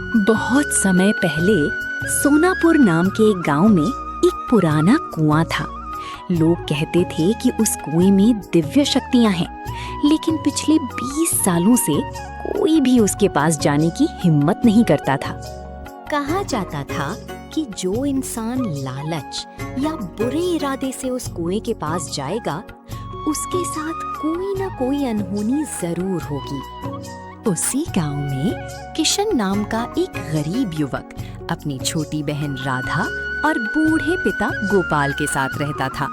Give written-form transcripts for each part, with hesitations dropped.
बहुत समय पहले सोनापुर नाम के एक गांव में एक पुराना कुआं था। लोग कहते थे कि उस कुएं में दिव्य शक्तियां हैं, लेकिन पिछले 20 सालों से कोई भी उसके पास जाने की हिम्मत नहीं करता था। कहा जाता था कि जो इंसान लालच या बुरे इरादे से उस कुएं के पास जाएगा, उसके साथ कोई ना कोई अनहोनी जरूर होगी। उसी गांव में किशन नाम का एक गरीब युवक अपनी छोटी बहन राधा और बूढ़े पिता गोपाल के साथ रहता था।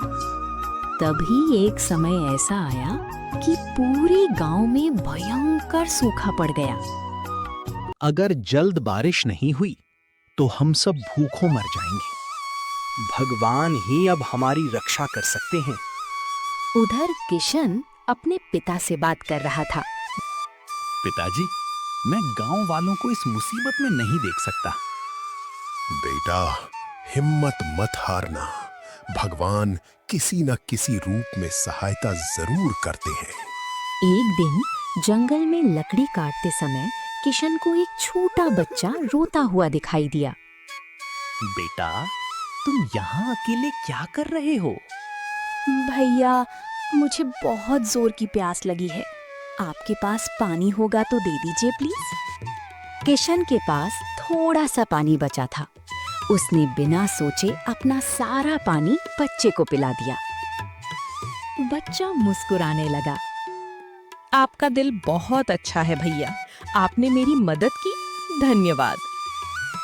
तभी एक समय ऐसा आया कि पूरे गांव में भयंकर सूखा पड़ गया। अगर जल्द बारिश नहीं हुई तो हम सब भूखों मर जाएंगे। भगवान ही अब हमारी रक्षा कर सकते हैं। उधर किशन अपने पिता से बात कर रहा था। पिताजी, मैं गांव वालों को इस मुसीबत में नहीं देख सकता। बेटा, हिम्मत मत हारना। भगवान किसी न किसी रूप में सहायता जरूर करते हैं। एक दिन जंगल में लकड़ी काटते समय किशन को एक छोटा बच्चा रोता हुआ दिखाई दिया। बेटा, तुम यहाँ अकेले क्या कर रहे हो? भैया, मुझे बहुत जोर की प्यास लगी है। आपके पास पानी होगा तो दे दीजिए प्लीज। किशन के पास थोड़ा सा पानी बचा था। उसने बिना सोचे अपना सारा पानी बच्चे को पिला दिया। बच्चा मुस्कुराने लगा। आपका दिल बहुत अच्छा है भैया, आपने मेरी मदद की, धन्यवाद।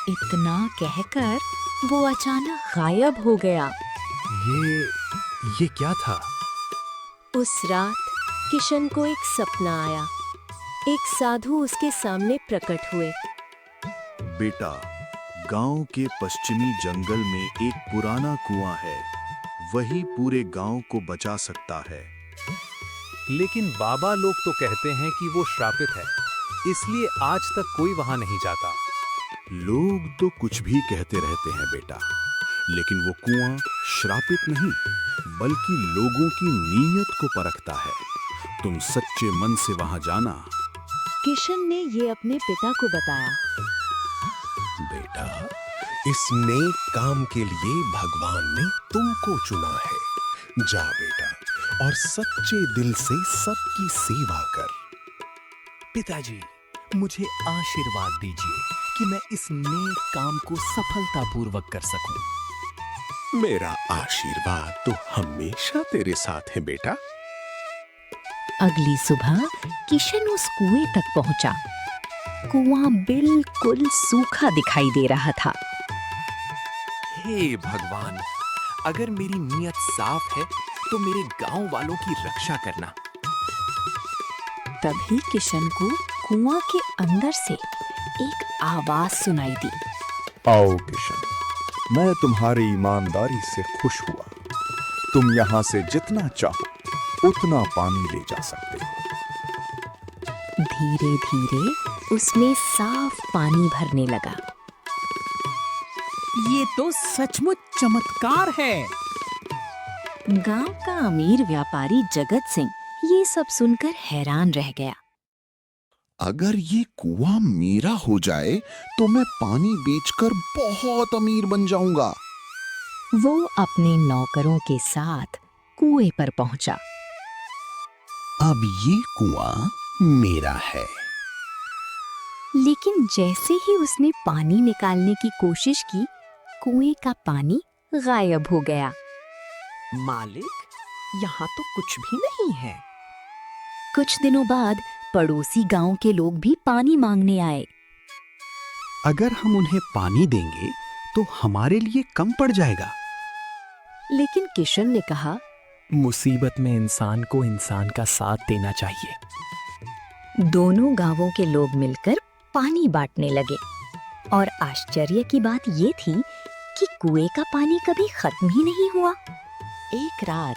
इतना कहकर वो अचानक गायब हो गया। ये क्या था? उस रात किशन को एक सपना आया। एक साधु उसके सामने प्रकट हुए। बेटा, गांव के पश्चिमी जंगल में एक पुराना कुआं है। वही पूरे गांव को बचा सकता है। लेकिन बाबा लोग तो कहते हैं कि वो श्रापित है, इसलिए आज तक कोई वहां नहीं जाता। लोग तो कुछ भी कहते रहते हैं बेटा, लेकिन वो कुआं श्रापित नहीं, बल्कि लोगों की नीयत को परखता है। तुम सच्चे मन से वहां जाना। किशन ने ये अपने पिता को बताया। बेटा, इस नेक काम के लिए भगवान ने तुमको चुना है। जा बेटा, और सच्चे दिल से सबकी सेवा कर। पिताजी, मुझे आशीर्वाद दीजिए कि मैं इस नेक काम को सफलतापूर्वक कर सकूं। मेरा आशीर्वाद तो हमेशा तेरे साथ है बेटा। अगली सुबह किशन उस कुएं तक पहुंचा। कुआं बिल्कुल सूखा दिखाई दे रहा था। हे भगवान, अगर मेरी नीयत साफ है तो मेरे गांव वालों की रक्षा करना। तभी किशन को कुआं के अंदर से एक आवाज सुनाई दी। आओ किशन, मैं तुम्हारी ईमानदारी से खुश हुआ। तुम यहाँ से जितना चाहो उतना पानी ले जा सकते हो। धीरे धीरे उसमें साफ पानी भरने लगा। ये तो सचमुच चमत्कार है। गांव का अमीर व्यापारी जगत सिंह ये सब सुनकर हैरान रह गया। अगर ये कुआं मेरा हो जाए तो मैं पानी बेचकर बहुत अमीर बन जाऊंगा। वो अपने नौकरों के साथ कुएं पर पहुंचा। अब ये कुआं मेरा है। लेकिन जैसे ही उसने पानी निकालने की कोशिश की, कुएं का पानी गायब हो गया। मालिक, यहाँ तो कुछ भी नहीं है। कुछ दिनों बाद पड़ोसी गांव के लोग भी पानी मांगने आए। अगर हम उन्हें पानी देंगे तो हमारे लिए कम पड़ जाएगा। लेकिन किशन ने कहा, मुसीबत में इंसान को इंसान का साथ देना चाहिए। दोनों गांवों के लोग मिलकर पानी बांटने लगे। और आश्चर्य की बात ये थी कि कुएं का पानी कभी खत्म ही नहीं हुआ। एक रात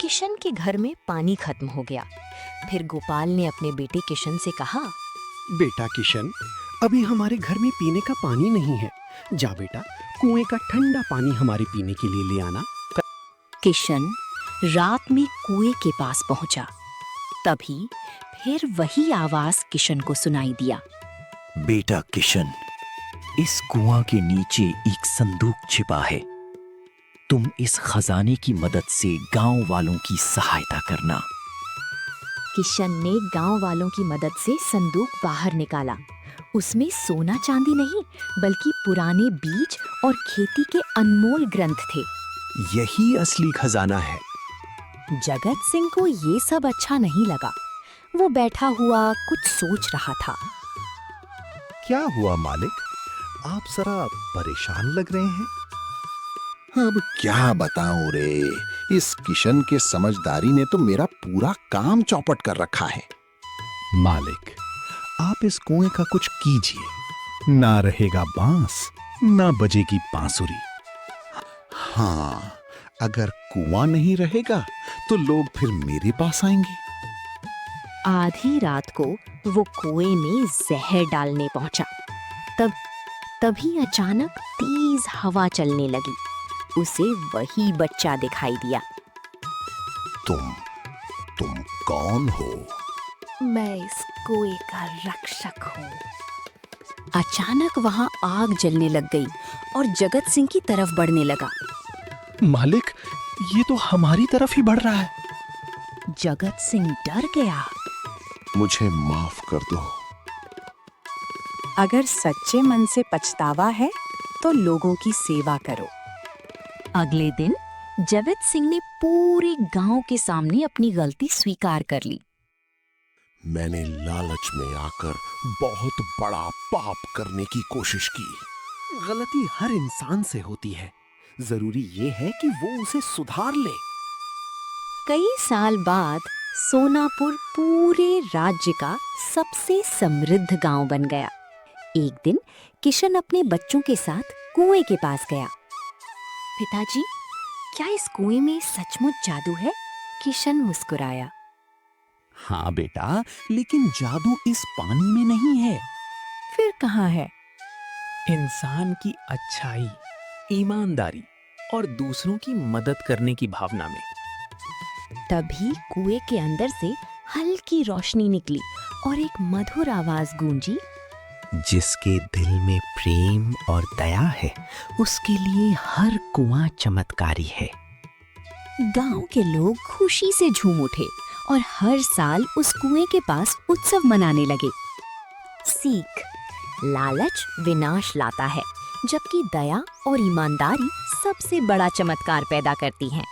किशन के घर में पानी खत्म हो गया। फिर गोपाल ने अपने बेटे किशन से कहा, बेटा किशन, अभी हमारे घर में पीने का पानी नहीं है। जा बेटा, कुएं का ठंडा पानी हमारे पीने के लिए ले आना। किशन रात में कुएं के पास पहुंचा। तभी फिर वही आवाज किशन को सुनाई दिया। बेटा किशन, इस कुआं के नीचे एक संदूक छिपा है। तुम इस खजाने की मदद से गांव वालों की सहायता करना। किशन ने गांव वालों की मदद से संदूक बाहर निकाला। उसमें सोना चांदी नहीं बल्कि पुराने बीज और खेती के अनमोल ग्रंथ थे। यही असली खजाना है। जगत सिंह को ये सब अच्छा नहीं लगा। वो बैठा हुआ कुछ सोच रहा था। क्या हुआ मालिक? आप जरा परेशान लग रहे हैं। अब क्या बताऊं रे, इस किशन के समझदारी ने तो मेरा पूरा काम चौपट कर रखा है। मालिक, आप इस कुएं का कुछ कीजिए। ना रहेगा बांस, ना बजेगी बांसुरी। हाँ, अगर कुआं नहीं रहेगा तो लोग फिर मेरे पास आएंगे। आधी रात को वो कुएं में जहर डालने पहुंचा। तभी अचानक तेज हवा चलने लगी। उसे वही बच्चा दिखाई दिया। तुम कौन हो? मैं इस कुएं का रक्षक हूँ। अचानक वहां आग जलने लग गई और जगत सिंह की तरफ बढ़ने लगा। मालिक, ये तो हमारी तरफ ही बढ़ रहा है। जगत सिंह डर गया। मुझे माफ कर दो। अगर सच्चे मन से पछतावा है तो लोगों की सेवा करो। अगले दिन जगत सिंह ने पूरे गांव के सामने अपनी गलती स्वीकार कर ली। मैंने लालच में आकर बहुत बड़ा पाप करने की कोशिश की। गलती हर इंसान से होती है। जरूरी ये है कि वो उसे सुधार ले। कई साल बाद सोनापुर पूरे राज्य का सबसे समृद्ध गांव बन गया। एक दिन किशन अपने बच्चों के साथ कुएं के पास गया। पिताजी, क्या इस कुएं में सचमुच जादू है? किशन मुस्कुराया। हाँ बेटा, लेकिन जादू इस पानी में नहीं है। फिर कहाँ है? इंसान की अच्छाई, ईमानदारी और दूसरों की मदद करने की भावना में। तभी कुएं के अंदर से हल्की रोशनी निकली और एक मधुर आवाज गूंजी। जिसके दिल में प्रेम और दया है, उसके लिए हर कुआं चमत्कारी है। गांव के लोग खुशी से झूम उठे और हर साल उस कुएं के पास उत्सव मनाने लगे। सीख: लालच विनाश लाता है, जबकि दया और ईमानदारी सबसे बड़ा चमत्कार पैदा करती हैं।